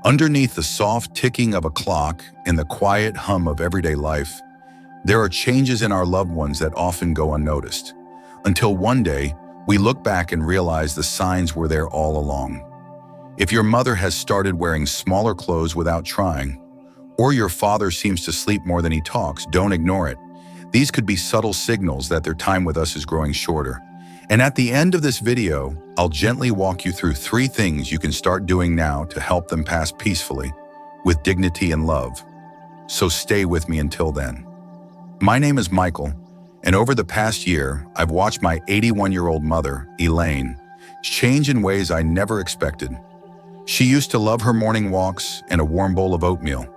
Underneath the soft ticking of a clock and the quiet hum of everyday life, there are changes in our loved ones that often go unnoticed, until one day we look back and realize the signs were there all along. If your mother has started wearing smaller clothes without trying, or your father seems to sleep more than he talks, don't ignore it. These could be subtle signals that their time with us is growing shorter. And at the end of this video, I'll gently walk you through 3 things you can start doing now to help them pass peacefully, with dignity and love. So stay with me until then. My name is Michael, and over the past year, I've watched my 81-year-old mother, Elaine, change in ways I never expected. She used to love her morning walks and a warm bowl of oatmeal.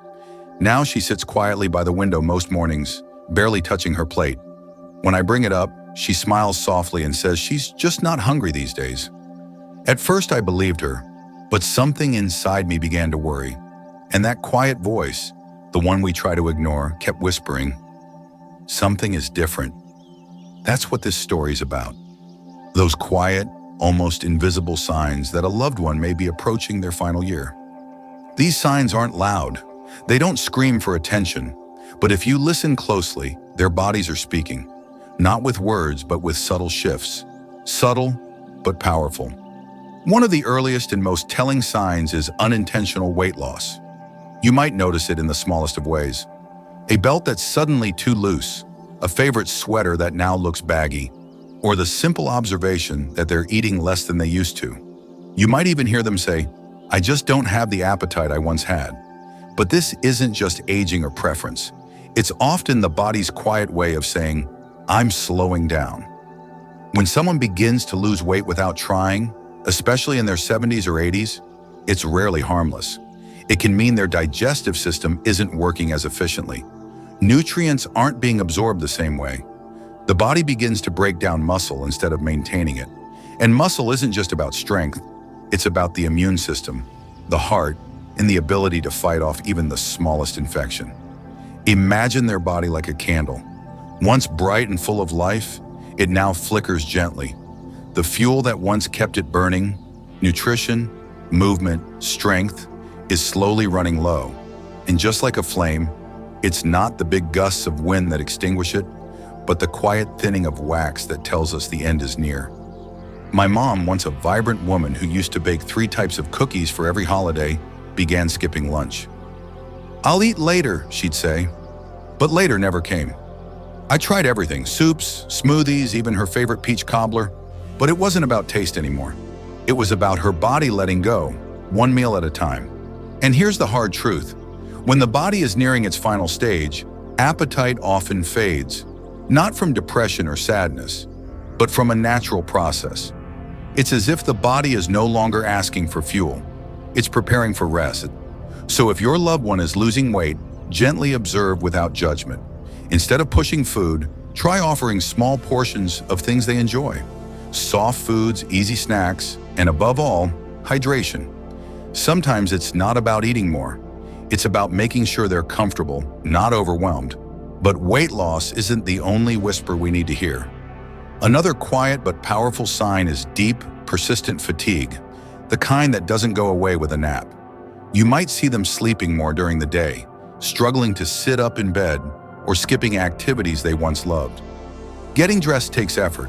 Now she sits quietly by the window most mornings, barely touching her plate. When I bring it up, she smiles softly and says she's just not hungry these days. At first I believed her, but something inside me began to worry. And that quiet voice, the one we try to ignore, kept whispering, "Something is different." That's what this story's about. Those quiet, almost invisible signs that a loved one may be approaching their final year. These signs aren't loud. They don't scream for attention. But if you listen closely, their bodies are speaking. Not with words, but with subtle shifts. Subtle, but powerful. One of the earliest and most telling signs is unintentional weight loss. You might notice it in the smallest of ways. A belt that's suddenly too loose, a favorite sweater that now looks baggy, or the simple observation that they're eating less than they used to. You might even hear them say, "I just don't have the appetite I once had." But this isn't just aging or preference. It's often the body's quiet way of saying, "I'm slowing down." When someone begins to lose weight without trying, especially in their 70s or 80s, it's rarely harmless. It can mean their digestive system isn't working as efficiently. Nutrients aren't being absorbed the same way. The body begins to break down muscle instead of maintaining it. And muscle isn't just about strength, it's about the immune system, the heart, and the ability to fight off even the smallest infection. Imagine their body like a candle. Once bright and full of life, it now flickers gently. The fuel that once kept it burning, nutrition, movement, strength, is slowly running low. And just like a flame, it's not the big gusts of wind that extinguish it, but the quiet thinning of wax that tells us the end is near. My mom, once a vibrant woman who used to bake 3 types of cookies for every holiday, began skipping lunch. "I'll eat later," she'd say. But later never came. I tried everything, soups, smoothies, even her favorite peach cobbler, but it wasn't about taste anymore. It was about her body letting go, one meal at a time. And here's the hard truth. When the body is nearing its final stage, appetite often fades, not from depression or sadness, but from a natural process. It's as if the body is no longer asking for fuel. It's preparing for rest. So if your loved one is losing weight, gently observe without judgment. Instead of pushing food, try offering small portions of things they enjoy. Soft foods, easy snacks, and above all, hydration. Sometimes it's not about eating more. It's about making sure they're comfortable, not overwhelmed. But weight loss isn't the only whisper we need to hear. Another quiet but powerful sign is deep, persistent fatigue, the kind that doesn't go away with a nap. You might see them sleeping more during the day, struggling to sit up in bed, or skipping activities they once loved. Getting dressed takes effort.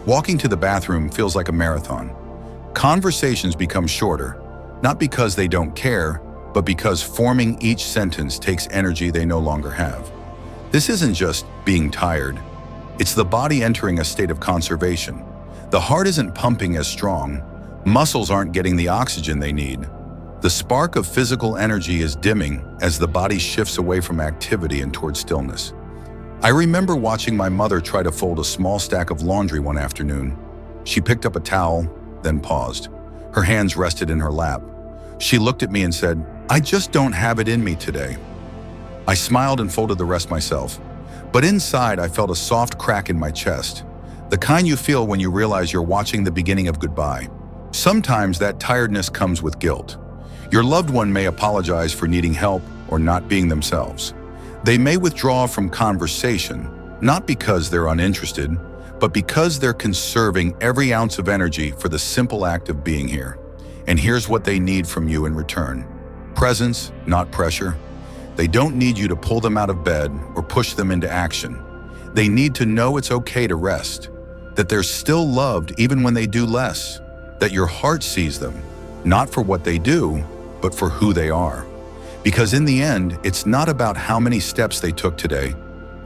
Walking to the bathroom feels like a marathon. Conversations become shorter, not because they don't care, but because forming each sentence takes energy they no longer have. This isn't just being tired. It's the body entering a state of conservation. The heart isn't pumping as strong. Muscles aren't getting the oxygen they need. The spark of physical energy is dimming as the body shifts away from activity and towards stillness. I remember watching my mother try to fold a small stack of laundry one afternoon. She picked up a towel, then paused. Her hands rested in her lap. She looked at me and said, "I just don't have it in me today." I smiled and folded the rest myself. But inside, I felt a soft crack in my chest, the kind you feel when you realize you're watching the beginning of goodbye. Sometimes that tiredness comes with guilt. Your loved one may apologize for needing help or not being themselves. They may withdraw from conversation, not because they're uninterested, but because they're conserving every ounce of energy for the simple act of being here. And here's what they need from you in return: Presence, not pressure. They don't need you to pull them out of bed or push them into action. They need to know it's okay to rest, that they're still loved even when they do less, that your heart sees them, not for what they do, but for who they are. Because in the end, it's not about how many steps they took today.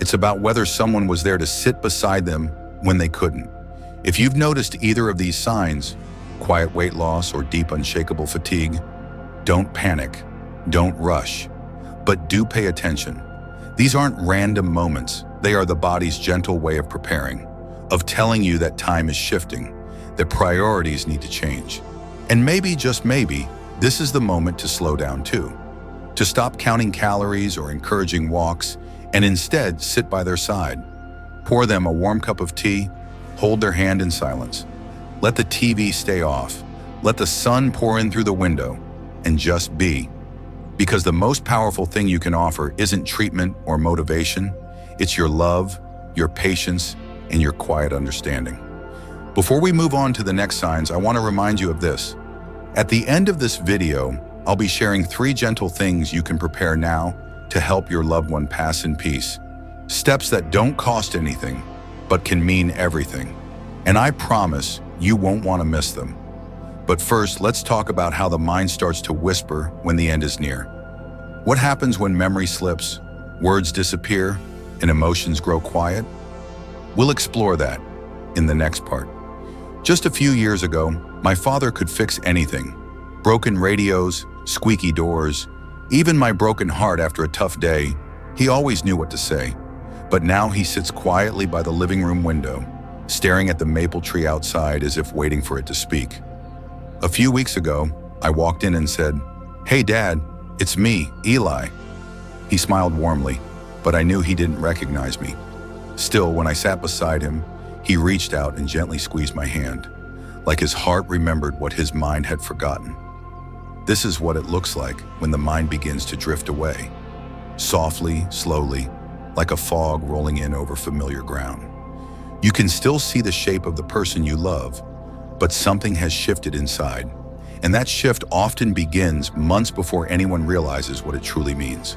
It's about whether someone was there to sit beside them when they couldn't. If you've noticed either of these signs, quiet weight loss or deep unshakable fatigue, don't panic, don't rush, but do pay attention. These aren't random moments. They are the body's gentle way of preparing, of telling you that time is shifting, that priorities need to change. And maybe, just maybe, this is the moment to slow down too, to stop counting calories or encouraging walks and instead sit by their side. Pour them a warm cup of tea, hold their hand in silence. Let the TV stay off. Let the sun pour in through the window and just be. Because the most powerful thing you can offer isn't treatment or motivation. It's your love, your patience, and your quiet understanding. Before we move on to the next signs, I want to remind you of this. At the end of this video, I'll be sharing 3 gentle things you can prepare now to help your loved one pass in peace. Steps that don't cost anything, but can mean everything. And I promise you won't want to miss them. But first, let's talk about how the mind starts to whisper when the end is near. What happens when memory slips, words disappear, and emotions grow quiet? We'll explore that in the next part. Just a few years ago, my father could fix anything. Broken radios, squeaky doors, even my broken heart after a tough day. He always knew what to say. But now he sits quietly by the living room window, staring at the maple tree outside as if waiting for it to speak. A few weeks ago, I walked in and said, "Hey Dad, it's me, Eli." He smiled warmly, but I knew he didn't recognize me. Still, when I sat beside him, he reached out and gently squeezed my hand, like his heart remembered what his mind had forgotten. This is what it looks like when the mind begins to drift away, softly, slowly, like a fog rolling in over familiar ground. You can still see the shape of the person you love, but something has shifted inside, and that shift often begins months before anyone realizes what it truly means.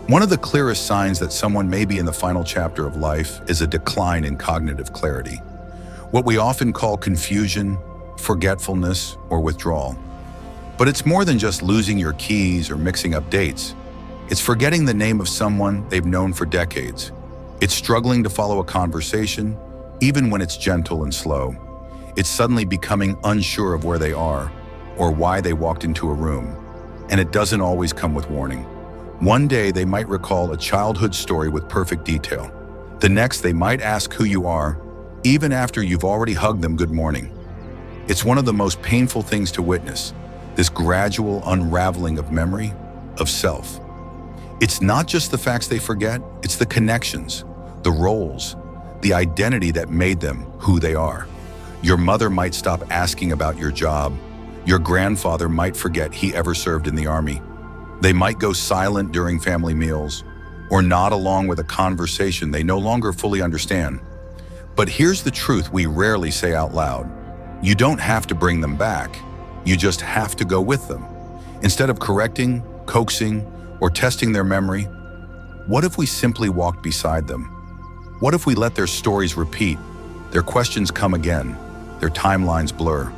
One of the clearest signs that someone may be in the final chapter of life is a decline in cognitive clarity, what we often call confusion, forgetfulness, or withdrawal. But it's more than just losing your keys or mixing up dates. It's forgetting the name of someone they've known for decades. It's struggling to follow a conversation, even when it's gentle and slow. It's suddenly becoming unsure of where they are or why they walked into a room. And it doesn't always come with warning. One day they might recall a childhood story with perfect detail. The next they might ask who you are, even after you've already hugged them good morning. It's one of the most painful things to witness, this gradual unraveling of memory, of self. It's not just the facts they forget, it's the connections, the roles, the identity that made them who they are. Your mother might stop asking about your job. Your grandfather might forget he ever served in the army. They might go silent during family meals or nod along with a conversation they no longer fully understand. But here's the truth we rarely say out loud. You don't have to bring them back. You just have to go with them. Instead of correcting, coaxing, or testing their memory, what if we simply walked beside them? What if we let their stories repeat, their questions come again, their timelines blur,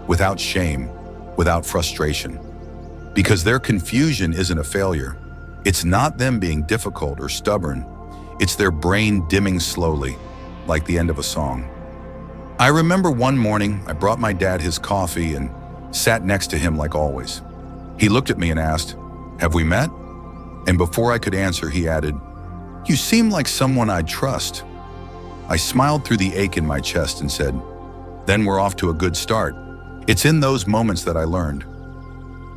without shame, without frustration? Because their confusion isn't a failure. It's not them being difficult or stubborn. It's their brain dimming slowly, like the end of a song. I remember one morning I brought my dad his coffee and sat next to him like always. He looked at me and asked, "Have we met?" And before I could answer, he added, "You seem like someone I'd trust." I smiled through the ache in my chest and said, "Then we're off to a good start." It's in those moments that I learned.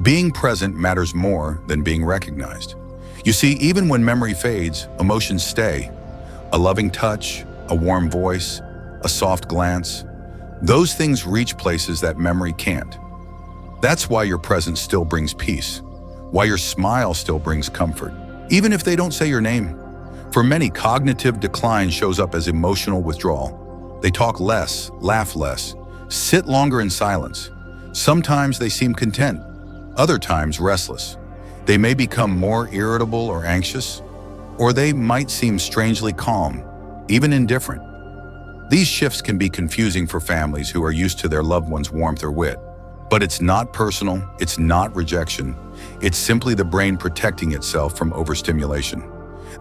Being present matters more than being recognized. You see, even when memory fades, emotions stay. A loving touch, a warm voice, a soft glance, those things reach places that memory can't. That's why your presence still brings peace, why your smile still brings comfort, even if they don't say your name. For many, cognitive decline shows up as emotional withdrawal. They talk less, laugh less, sit longer in silence. Sometimes they seem content, other times restless. They may become more irritable or anxious, or they might seem strangely calm, even indifferent. These shifts can be confusing for families who are used to their loved one's warmth or wit. But it's not personal, it's not rejection. It's simply the brain protecting itself from overstimulation.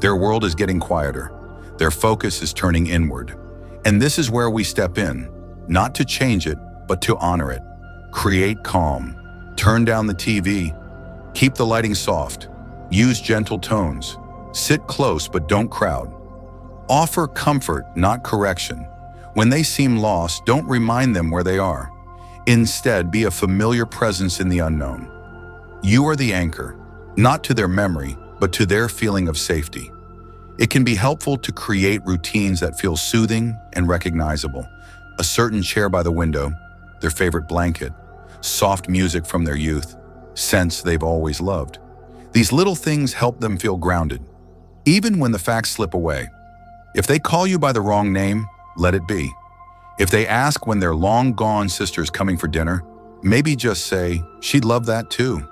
Their world is getting quieter. Their focus is turning inward. And this is where we step in, not to change it, but to honor it. Create calm. Turn down the TV. Keep the lighting soft. Use gentle tones. Sit close, but don't crowd. Offer comfort, not correction. When they seem lost, don't remind them where they are. Instead, be a familiar presence in the unknown. You are the anchor, not to their memory, but to their feeling of safety. It can be helpful to create routines that feel soothing and recognizable. A certain chair by the window, their favorite blanket, soft music from their youth, scents they've always loved. These little things help them feel grounded, even when the facts slip away. If they call you by the wrong name, let it be. If they ask when their long-gone sister's coming for dinner, maybe just say, "She'd love that too."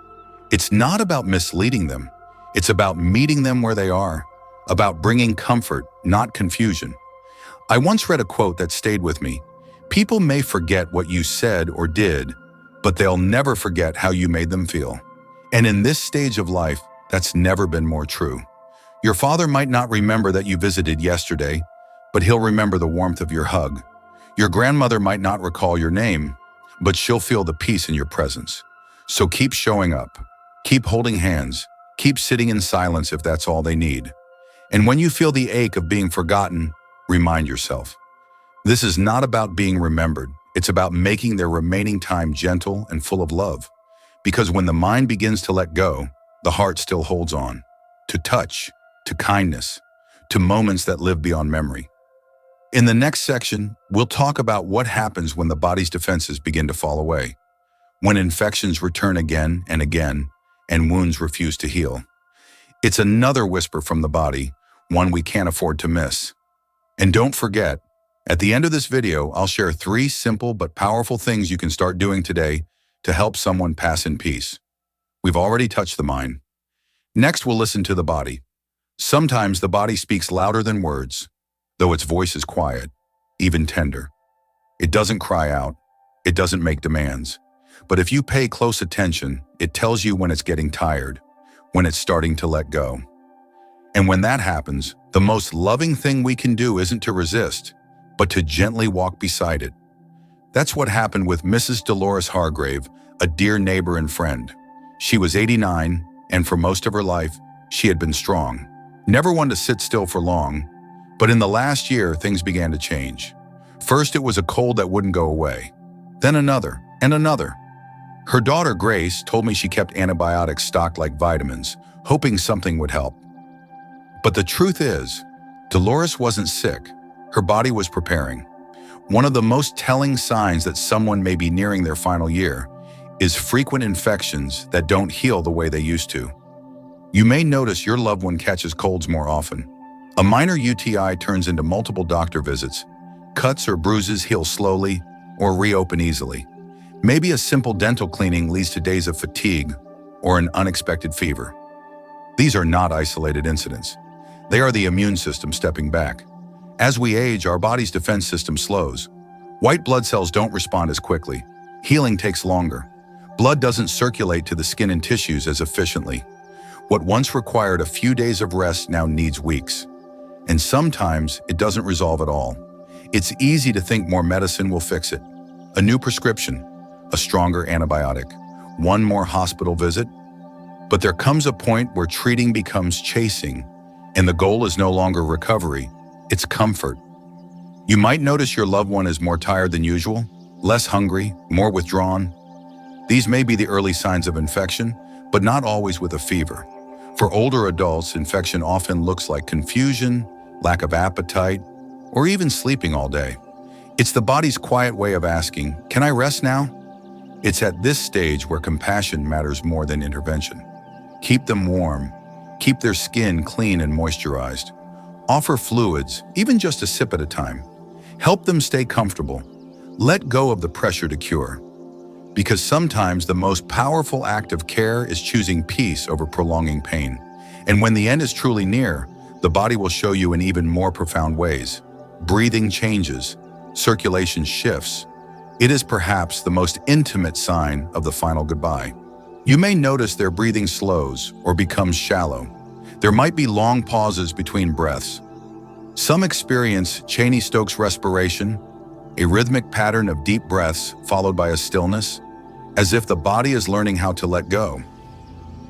It's not about misleading them. It's about meeting them where they are, about bringing comfort, not confusion. I once read a quote that stayed with me. People may forget what you said or did, but they'll never forget how you made them feel. And in this stage of life, that's never been more true. Your father might not remember that you visited yesterday, but he'll remember the warmth of your hug. Your grandmother might not recall your name, but she'll feel the peace in your presence. So keep showing up, keep holding hands, keep sitting in silence if that's all they need. And when you feel the ache of being forgotten, remind yourself. This is not about being remembered. It's about making their remaining time gentle and full of love. Because when the mind begins to let go, the heart still holds on. To touch, to kindness, to moments that live beyond memory. In the next section, we'll talk about what happens when the body's defenses begin to fall away, when infections return again and again, and wounds refuse to heal. It's another whisper from the body, one we can't afford to miss. And don't forget, at the end of this video, I'll share 3 simple but powerful things you can start doing today to help someone pass in peace. We've already touched the mind. Next, we'll listen to the body. Sometimes the body speaks louder than words, though its voice is quiet, even tender. It doesn't cry out. It doesn't make demands. But if you pay close attention, it tells you when it's getting tired, when it's starting to let go. And when that happens, the most loving thing we can do isn't to resist, but to gently walk beside it. That's what happened with Mrs. Dolores Hargrave, a dear neighbor and friend. She was 89, and for most of her life, she had been strong. Never one to sit still for long, but in the last year, things began to change. First, it was a cold that wouldn't go away. Then another, and another. Her daughter, Grace, told me she kept antibiotics stocked like vitamins, hoping something would help. But the truth is, Dolores wasn't sick. Her body was preparing. One of the most telling signs that someone may be nearing their final year is frequent infections that don't heal the way they used to. You may notice your loved one catches colds more often. A minor UTI turns into multiple doctor visits. Cuts or bruises heal slowly or reopen easily. Maybe a simple dental cleaning leads to days of fatigue or an unexpected fever. These are not isolated incidents. They are the immune system stepping back. As we age, our body's defense system slows. White blood cells don't respond as quickly. Healing takes longer. Blood doesn't circulate to the skin and tissues as efficiently. What once required a few days of rest now needs weeks. And sometimes it doesn't resolve at all. It's easy to think more medicine will fix it. A new prescription, a stronger antibiotic, one more hospital visit. But there comes a point where treating becomes chasing, and the goal is no longer recovery, it's comfort. You might notice your loved one is more tired than usual, less hungry, more withdrawn. These may be the early signs of infection, but not always with a fever. For older adults, infection often looks like confusion, lack of appetite, or even sleeping all day. It's the body's quiet way of asking, "Can I rest now?" It's at this stage where compassion matters more than intervention. Keep them warm. Keep their skin clean and moisturized. Offer fluids, even just a sip at a time. Help them stay comfortable. Let go of the pressure to cure. because sometimes the most powerful act of care is choosing peace over prolonging pain. And when the end is truly near, the body will show you in even more profound ways. Breathing changes, circulation shifts. It is perhaps the most intimate sign of the final goodbye. You may notice their breathing slows or becomes shallow. There might be long pauses between breaths. Some experience Cheney-Stokes respiration, a rhythmic pattern of deep breaths followed by a stillness, as if the body is learning how to let go.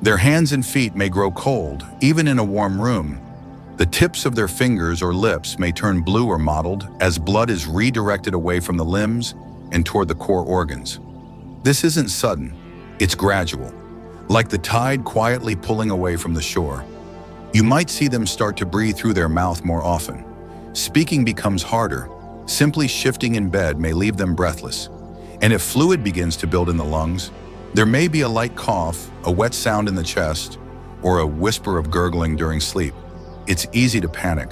Their hands and feet may grow cold, even in a warm room. The tips of their fingers or lips may turn blue or mottled as blood is redirected away from the limbs and toward the core organs. This isn't sudden, it's gradual, like the tide quietly pulling away from the shore. You might see them start to breathe through their mouth more often. Speaking becomes harder. Simply shifting in bed may leave them breathless. And if fluid begins to build in the lungs, there may be a light cough, a wet sound in the chest, or a whisper of gurgling during sleep. It's easy to panic,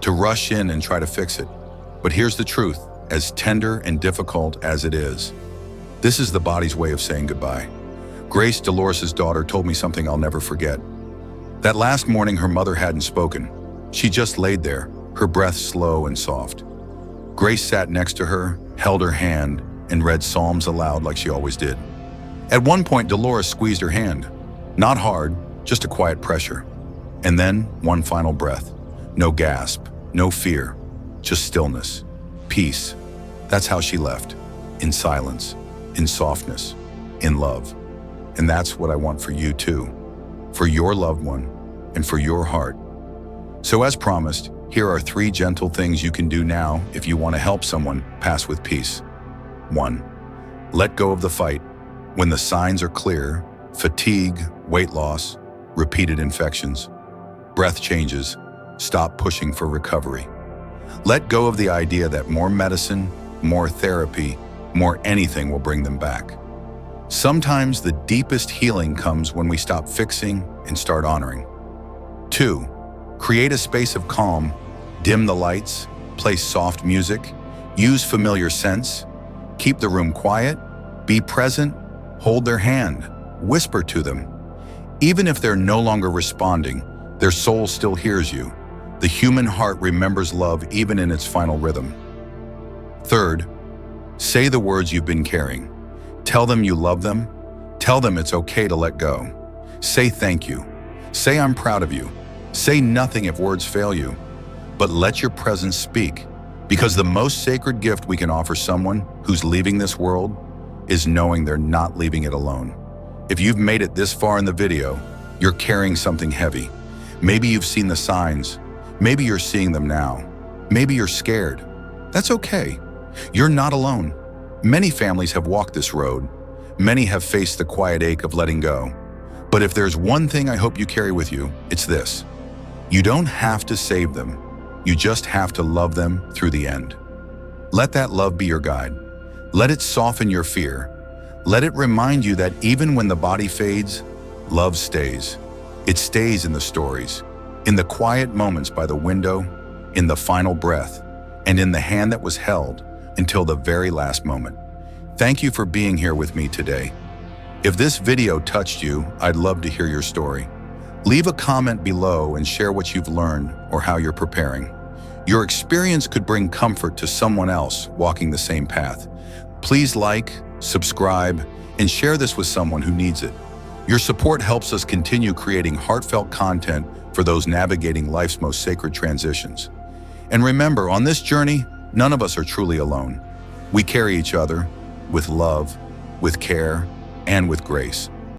to rush in and try to fix it. But here's the truth, as tender and difficult as it is. This is the body's way of saying goodbye. Grace, Dolores' daughter, told me something I'll never forget. That last morning her mother hadn't spoken. She just laid there, her breath slow and soft. Grace sat next to her, held her hand, and read Psalms aloud like she always did. At one point, Dolores squeezed her hand. Not hard, just a quiet pressure. And then, one final breath. No gasp, no fear, just stillness, peace. That's how she left, in silence, in softness, in love. And that's what I want for you too, for your loved one, and for your heart. So as promised, here are 3 gentle things you can do now if you want to help someone pass with peace. 1. Let go of the fight. When the signs are clear, fatigue, weight loss, repeated infections, breath changes, stop pushing for recovery. Let go of the idea that more medicine, more therapy, more anything will bring them back. Sometimes the deepest healing comes when we stop fixing and start honoring. 2. Create a space of calm. Dim the lights, play soft music, use familiar scents, keep the room quiet, be present, hold their hand, whisper to them. Even if they're no longer responding, their soul still hears you. The human heart remembers love even in its final rhythm. 3rd, say the words you've been carrying. Tell them you love them. Tell them it's okay to let go. Say thank you. Say I'm proud of you. Say nothing if words fail you. But let your presence speak, because the most sacred gift we can offer someone who's leaving this world is knowing they're not leaving it alone. If you've made it this far in the video, you're carrying something heavy. Maybe you've seen the signs. Maybe you're seeing them now. Maybe you're scared. That's okay. You're not alone. Many families have walked this road. Many have faced the quiet ache of letting go. But if there's one thing I hope you carry with you, it's this. You don't have to save them. You just have to love them through the end. Let that love be your guide. Let it soften your fear. Let it remind you that even when the body fades, love stays. It stays in the stories, in the quiet moments by the window, in the final breath, and in the hand that was held until the very last moment. Thank you for being here with me today. If this video touched you, I'd love to hear your story. Leave a comment below and share what you've learned or how you're preparing. Your experience could bring comfort to someone else walking the same path. Please like, subscribe, and share this with someone who needs it. Your support helps us continue creating heartfelt content for those navigating life's most sacred transitions. And remember, on this journey, none of us are truly alone. We carry each other with love, with care, and with grace.